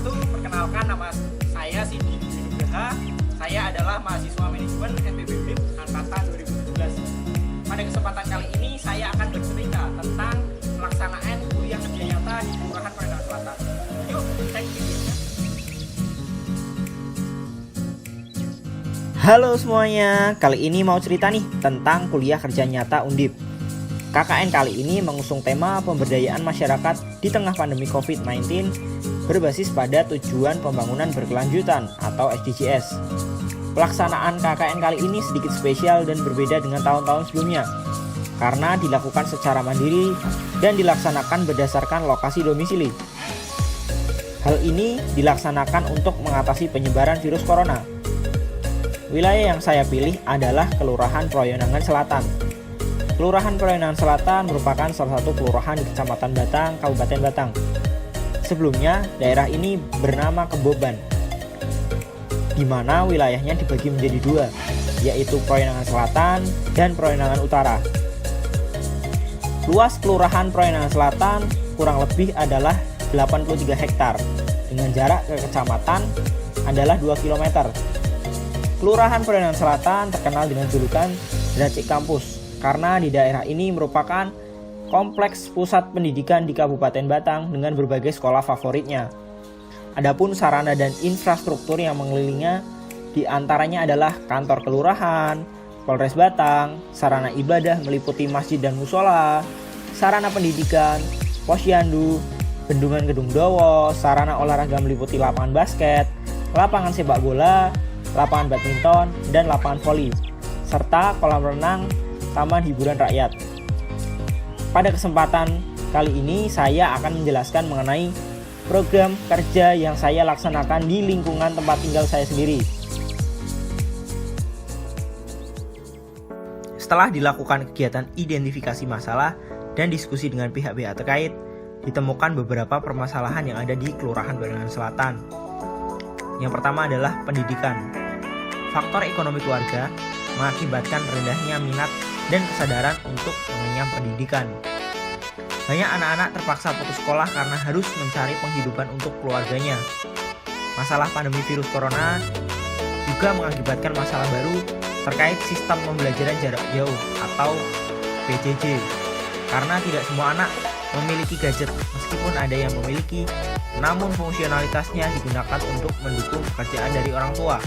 wabarakatuh. Perkenalkan, nama saya Sindi Nugraha. Saya adalah mahasiswa manajemen FEB angkatan 2017. Pada kesempatan kali ini saya akan bercerita tentang pelaksanaan kuliah kerja nyata di Kelurahan Pangandaran Selatan. Yuk, cek videonya. Halo semuanya, kali ini mau cerita nih tentang kuliah kerja nyata Undip. KKN kali ini mengusung tema pemberdayaan masyarakat di tengah pandemi COVID-19 berbasis pada tujuan pembangunan berkelanjutan atau SDGs. Pelaksanaan KKN kali ini sedikit spesial dan berbeda dengan tahun-tahun sebelumnya karena dilakukan secara mandiri dan dilaksanakan berdasarkan lokasi domisili. Hal ini dilaksanakan untuk mengatasi penyebaran virus corona. Wilayah yang saya pilih adalah Kelurahan Proyonangan Selatan. Kelurahan Proyonangan Selatan merupakan salah satu kelurahan di Kecamatan Batang, Kabupaten Batang. Sebelumnya, daerah ini bernama Keboban, di mana wilayahnya dibagi menjadi dua, yaitu Proyonangan Selatan dan Proyonangan Utara. Luas Kelurahan Proyonangan Selatan kurang lebih adalah 83 hektar, dengan jarak ke kecamatan adalah 2 km. Kelurahan Proyonangan Selatan terkenal dengan julukan Dracik Kampus, karena di daerah ini merupakan kompleks pusat pendidikan di Kabupaten Batang dengan berbagai sekolah favoritnya. Adapun sarana dan infrastruktur yang mengelilinginya diantaranya adalah kantor kelurahan, Polres Batang, sarana ibadah meliputi masjid dan musola, sarana pendidikan, posyandu, bendungan Gedung Dowo, sarana olahraga meliputi lapangan basket, lapangan sepak bola, lapangan badminton, dan lapangan voli, serta kolam renang, taman hiburan rakyat. Pada kesempatan kali ini saya akan menjelaskan mengenai program kerja yang saya laksanakan di lingkungan tempat tinggal saya sendiri. Setelah dilakukan kegiatan identifikasi masalah dan diskusi dengan pihak-pihak terkait, ditemukan beberapa permasalahan yang ada di Kelurahan Proyonangan Selatan. Yang pertama adalah pendidikan. Faktor ekonomi keluarga mengakibatkan rendahnya minat dan kesadaran untuk mengenyam pendidikan. Banyak anak-anak terpaksa putus sekolah karena harus mencari penghidupan untuk keluarganya. Masalah pandemi virus corona juga mengakibatkan masalah baru terkait sistem pembelajaran jarak jauh atau PJJ. Karena tidak semua anak memiliki gadget, meskipun ada yang memiliki, namun fungsionalitasnya digunakan untuk mendukung pekerjaan dari orang tua.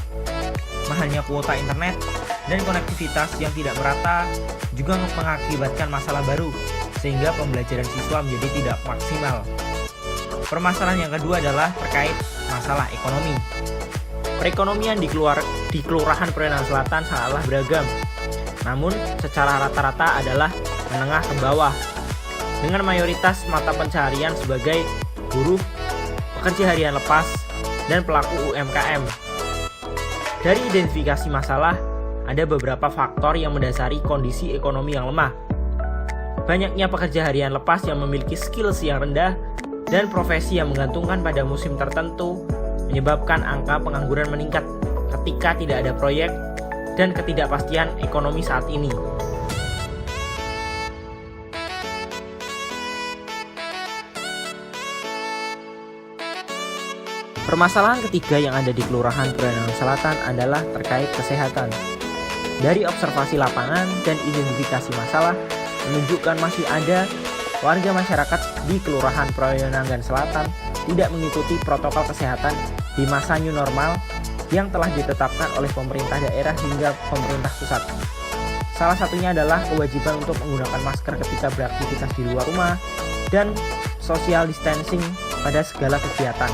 Mahalnya kuota internet dan konektivitas yang tidak merata juga mengakibatkan masalah baru, sehingga pembelajaran siswa menjadi tidak maksimal. Permasalahan yang kedua adalah terkait masalah ekonomi. Perekonomian di Kelurahan Proyonangan Selatan sangatlah beragam, namun secara rata-rata adalah menengah ke bawah, dengan mayoritas mata pencaharian sebagai buruh, pekerja harian lepas, dan pelaku UMKM. Dari identifikasi masalah, ada beberapa faktor yang mendasari kondisi ekonomi yang lemah. Banyaknya pekerja harian lepas yang memiliki skills yang rendah dan profesi yang menggantungkan pada musim tertentu menyebabkan angka pengangguran meningkat ketika tidak ada proyek dan ketidakpastian ekonomi saat ini. Permasalahan ketiga yang ada di Kelurahan Proyonangan Selatan adalah terkait kesehatan. Dari observasi lapangan dan identifikasi masalah menunjukkan masih ada warga masyarakat di Kelurahan Proyonangan Selatan tidak mengikuti protokol kesehatan di masa new normal yang telah ditetapkan oleh pemerintah daerah hingga pemerintah pusat. Salah satunya adalah kewajiban untuk menggunakan masker ketika beraktivitas di luar rumah dan social distancing pada segala kegiatan.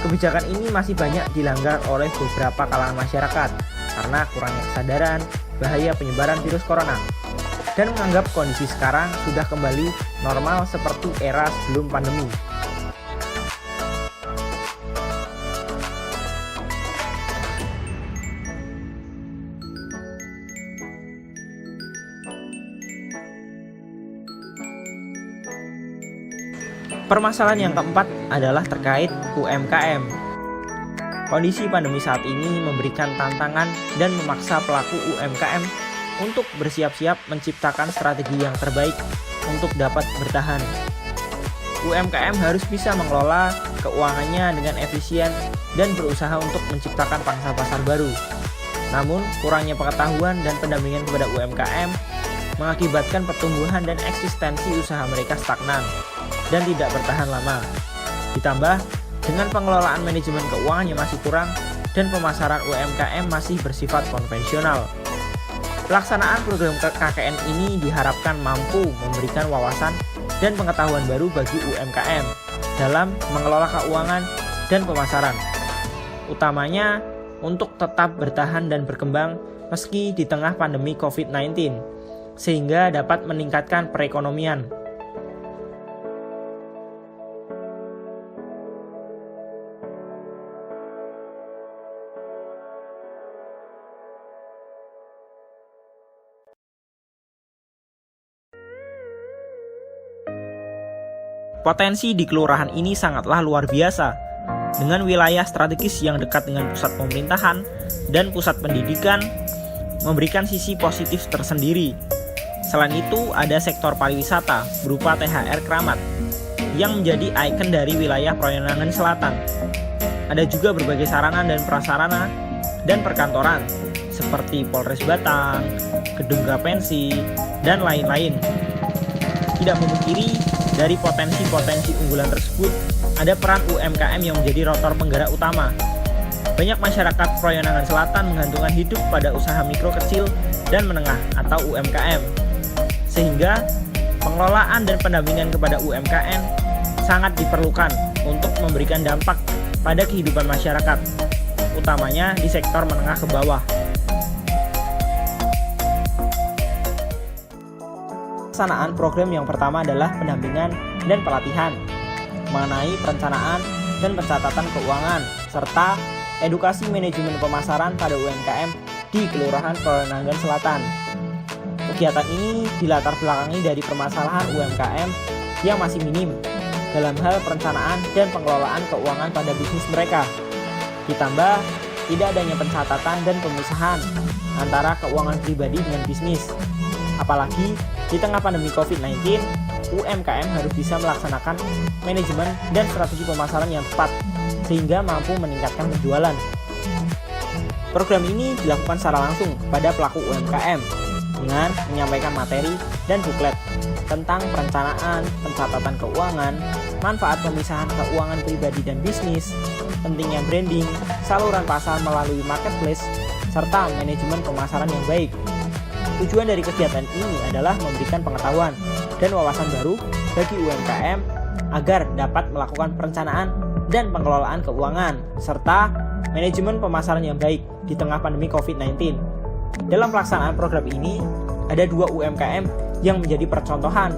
Kebijakan ini masih banyak dilanggar oleh beberapa kalangan masyarakat karena kurangnya kesadaran bahaya penyebaran virus corona dan menganggap kondisi sekarang sudah kembali normal seperti era sebelum pandemi. Permasalahan yang keempat adalah terkait UMKM. Kondisi pandemi saat ini memberikan tantangan dan memaksa pelaku UMKM untuk bersiap-siap menciptakan strategi yang terbaik untuk dapat bertahan. UMKM harus bisa mengelola keuangannya dengan efisien dan berusaha untuk menciptakan pangsa pasar baru. Namun, kurangnya pengetahuan dan pendampingan kepada UMKM mengakibatkan pertumbuhan dan eksistensi usaha mereka stagnan dan tidak bertahan lama. Ditambah, dengan pengelolaan manajemen keuangan yang masih kurang dan pemasaran UMKM masih bersifat konvensional. Pelaksanaan program KKN ini diharapkan mampu memberikan wawasan dan pengetahuan baru bagi UMKM dalam mengelola keuangan dan pemasaran, utamanya untuk tetap bertahan dan berkembang meski di tengah pandemi COVID-19, sehingga dapat meningkatkan perekonomian. Potensi di kelurahan ini sangatlah luar biasa, dengan wilayah strategis yang dekat dengan pusat pemerintahan dan pusat pendidikan, memberikan sisi positif tersendiri. Selain itu, ada sektor pariwisata berupa THR Keramat, yang menjadi ikon dari wilayah Priangan Selatan. Ada juga berbagai sarana dan prasarana dan perkantoran, seperti Polres Batang, Gedung Gapensi, dan lain-lain. Tidak memungkiri, dari potensi-potensi unggulan tersebut, ada peran UMKM yang menjadi rotor penggerak utama. Banyak masyarakat Priangan Selatan menggantungkan hidup pada usaha mikro kecil dan menengah atau UMKM. Sehingga, pengelolaan dan pendampingan kepada UMKM sangat diperlukan untuk memberikan dampak pada kehidupan masyarakat, utamanya di sektor menengah ke bawah. Pelaksanaan program yang pertama adalah pendampingan dan pelatihan mengenai perencanaan dan pencatatan keuangan serta edukasi manajemen pemasaran pada UMKM di Kelurahan Priangan Selatan. Kegiatan ini dilatar belakangi dari permasalahan UMKM yang masih minim dalam hal perencanaan dan pengelolaan keuangan pada bisnis mereka. Ditambah tidak adanya pencatatan dan pemisahan antara keuangan pribadi dengan bisnis. Apalagi di tengah pandemi COVID-19, UMKM harus bisa melaksanakan manajemen dan strategi pemasaran yang tepat sehingga mampu meningkatkan penjualan. Program ini dilakukan secara langsung pada pelaku UMKM dengan menyampaikan materi dan buklet tentang perencanaan, pencatatan keuangan, manfaat pemisahan keuangan pribadi dan bisnis, pentingnya branding, saluran pasar melalui marketplace, serta manajemen pemasaran yang baik. Tujuan dari kegiatan ini adalah memberikan pengetahuan dan wawasan baru bagi UMKM agar dapat melakukan perencanaan dan pengelolaan keuangan serta manajemen pemasaran yang baik di tengah pandemi COVID-19. Dalam pelaksanaan program ini, ada 2 UMKM yang menjadi percontohan,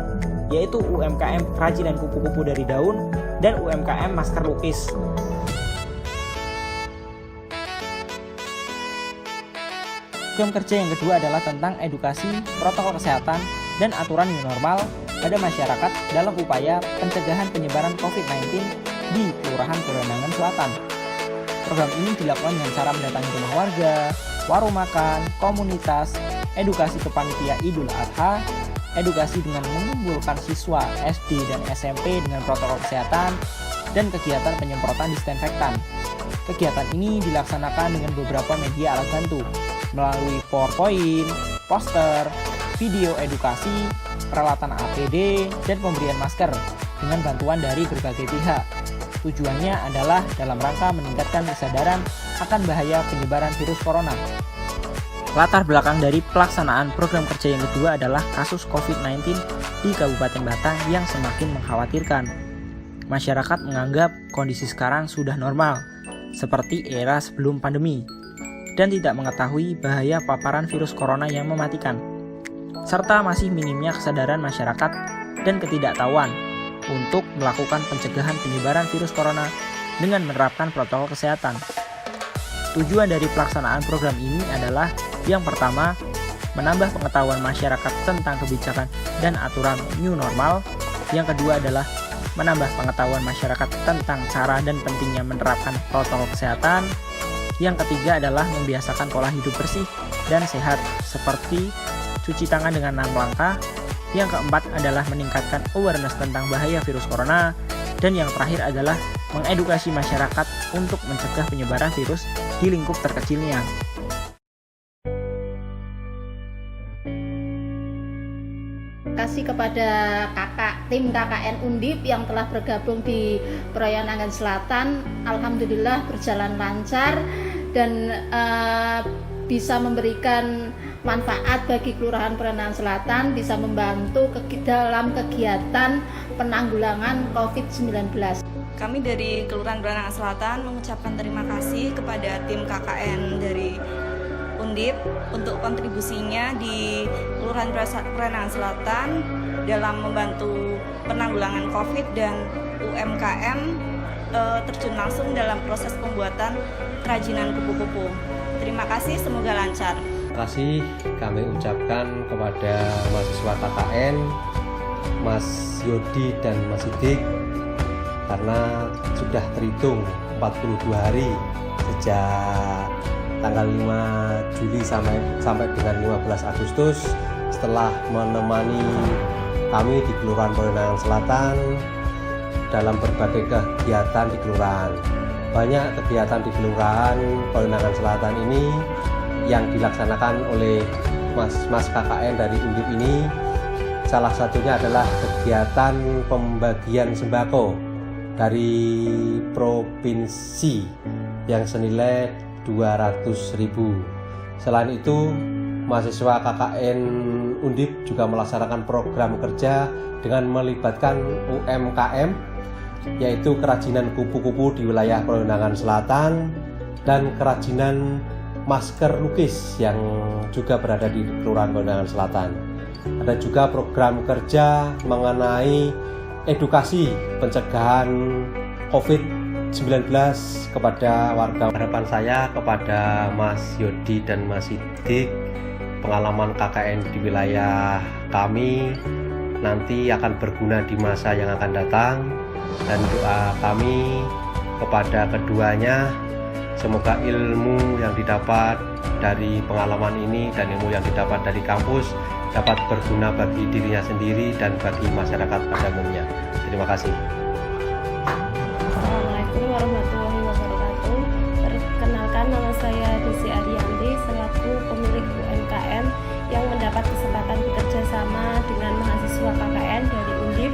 yaitu UMKM kerajinan kupu-kupu dari daun dan UMKM masker lukis. Program kerja yang kedua adalah tentang edukasi protokol kesehatan dan aturan new normal pada masyarakat dalam upaya pencegahan penyebaran COVID-19 di Kelurahan Priangan Selatan. Program ini dilakukan dengan cara mendatangi rumah warga, warung makan, komunitas, edukasi ke panitia Idul Adha, edukasi dengan mengumpulkan siswa SD dan SMP dengan protokol kesehatan, dan kegiatan penyemprotan disinfektan. Kegiatan ini dilaksanakan dengan beberapa media alat bantu, melalui PowerPoint, poster, video edukasi, peralatan APD, dan pemberian masker dengan bantuan dari berbagai pihak. Tujuannya adalah dalam rangka meningkatkan kesadaran akan bahaya penyebaran virus corona. Latar belakang dari pelaksanaan program kerja yang kedua adalah kasus COVID-19 di Kabupaten Batang yang semakin mengkhawatirkan. Masyarakat menganggap kondisi sekarang sudah normal, seperti era sebelum pandemi, dan tidak mengetahui bahaya paparan virus corona yang mematikan, serta masih minimnya kesadaran masyarakat dan ketidaktahuan untuk melakukan pencegahan penyebaran virus corona dengan menerapkan protokol kesehatan. Tujuan dari pelaksanaan program ini adalah yang pertama, menambah pengetahuan masyarakat tentang kebijakan dan aturan new normal. Yang kedua adalah menambah pengetahuan masyarakat tentang cara dan pentingnya menerapkan protokol kesehatan. Yang ketiga adalah membiasakan pola hidup bersih dan sehat seperti cuci tangan dengan 6 langkah. Yang keempat adalah meningkatkan awareness tentang bahaya virus corona. Dan yang terakhir adalah mengedukasi masyarakat untuk mencegah penyebaran virus di lingkup terkecilnya. Kasih kepada tim KKN Undip yang telah bergabung di Peroyangan Selatan. Alhamdulillah berjalan lancar dan bisa memberikan manfaat bagi Kelurahan Peroyangan Selatan, bisa membantu dalam kegiatan penanggulangan COVID-19. Kami dari Kelurahan Peroyangan Selatan mengucapkan terima kasih kepada tim KKN dari Undip untuk kontribusinya di Kelurahan Peroyangan Selatan dalam membantu penanggulangan COVID dan UMKM terjun langsung dalam proses pembuatan kerajinan kupu-kupu. Terima kasih, semoga lancar. Terima kasih kami ucapkan kepada mahasiswa KKN, Mas Yodi dan Mas Sidik, karena sudah terhitung 42 hari sejak tanggal 5 Juli sampai dengan 15 Agustus setelah menemani kami di Kelurahan Peroyangan Selatan dalam berbagai kegiatan di kelurahan. Banyak kegiatan di Kelurahan Peroyangan Selatan ini yang dilaksanakan oleh Mas KKN dari Undip ini. Salah satunya adalah kegiatan pembagian sembako dari provinsi yang senilai 200.000. Selain itu, mahasiswa KKN Undip juga melaksanakan program kerja dengan melibatkan UMKM, yaitu kerajinan kupu-kupu di wilayah Peroyangan Selatan dan kerajinan masker lukis yang juga berada di Kelurahan Peroyangan Selatan. Ada juga program kerja mengenai edukasi pencegahan COVID-19 kepada warga. Harapan saya kepada Mas Yodi dan Mas Sidik, pengalaman KKN di wilayah kami nanti akan berguna di masa yang akan datang, dan doa kami kepada keduanya semoga ilmu yang didapat dari pengalaman ini dan ilmu yang didapat dari kampus dapat berguna bagi dirinya sendiri dan bagi masyarakat pada umumnya. Terima kasih. Assalamualaikum warahmatullahi wabarakatuh. Perkenalkan, nama saya Desi Ariyanti selaku pemilik UMKM yang mendapat kesempatan bekerja sama dengan mahasiswa KKN dari Undip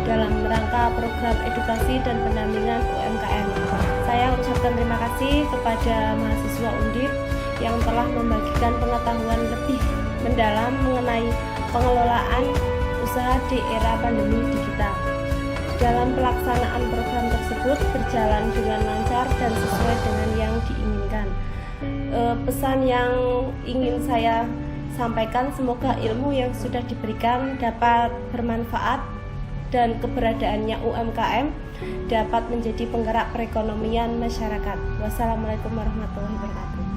dalam rangka program edukasi dan pendampingan UMKM. Saya ucapkan terima kasih kepada mahasiswa Undip yang telah membagikan pengetahuan lebih mendalam mengenai pengelolaan usaha di era pandemi digital. Dalam pelaksanaan program tersebut berjalan dengan lancar dan sesuai dengan yang diinginkan. Pesan yang ingin saya sampaikan, semoga ilmu yang sudah diberikan dapat bermanfaat dan keberadaannya UMKM dapat menjadi penggerak perekonomian masyarakat. Wassalamualaikum warahmatullahi wabarakatuh.